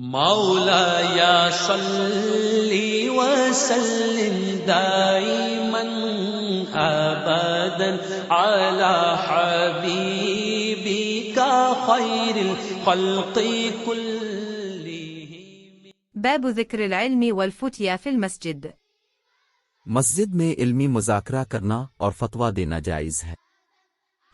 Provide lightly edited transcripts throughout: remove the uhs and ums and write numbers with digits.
مولاي صل وسلم دائما ابدا على حبيبك خير الخلق كلهم. باب ذکر العلم والفتيا في المسجد. مسجد میں علمی مذاکرہ کرنا اور فتویٰ دینا جائز ہے۔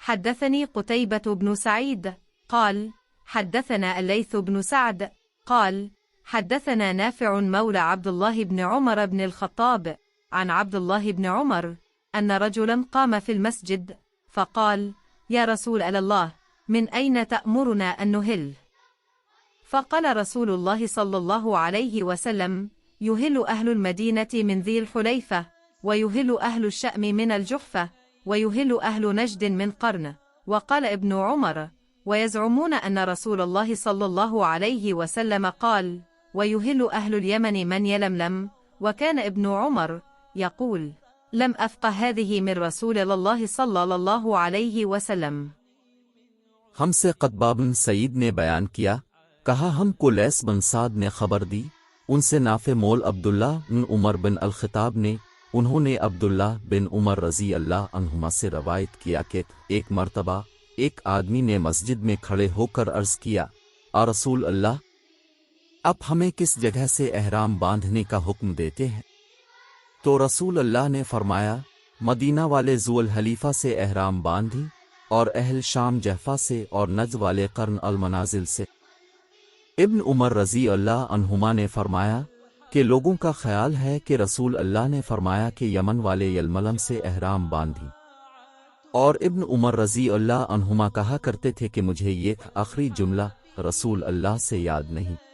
حدثني قتيبة بن سعيد قال حدثنا الليث بن سعد قال حدثنا نافع مولى عبد الله بن عمر بن الخطاب عن عبد الله بن عمر أن رجلا قام في المسجد فقال: يا رسول الله، من أين تأمرنا أن نهل؟ فقال رسول الله صلى الله عليه وسلم: يهل أهل المدينة من ذي الحليفة، ويهل أهل الشأم من الجحفة، ويهل أهل نجد من قرن. وقال ابن عمر: ويزعمون أن رسول الله صلى الله عليه وسلم قال: ويهل أهل اليمن من يلملم. وكان ابن عمر يقول: لم أفقه هذه من رسول الله صلى الله عليه وسلم. ہم سے قتبہ بن سعید نے بیان کیا، کہا ہم کو لیث بن سعد نے خبر دی، ان سے نافع مول عبداللہ بن عمر بن الخطاب نے، انہوں نے عبداللہ بن عمر رضی اللہ عنہما سے روایت کیا کہ ایک مرتبہ ایک آدمی نے مسجد میں کھڑے ہو کر عرض کیا: رسول اللہ، اب ہمیں کس جگہ سے احرام باندھنے کا حکم دیتے ہیں؟ تو رسول اللہ نے فرمایا: مدینہ والے ذو الحلیفہ سے احرام باندھی، اور اہل شام جحفہ سے، اور نجد والے قرن المنازل سے۔ ابن عمر رضی اللہ عنہما نے فرمایا کہ لوگوں کا خیال ہے کہ رسول اللہ نے فرمایا کہ یمن والے یلملم سے احرام باندھی، اور ابن عمر رضی اللہ عنہما کہا کرتے تھے کہ مجھے یہ آخری جملہ رسول اللہ سے یاد نہیں۔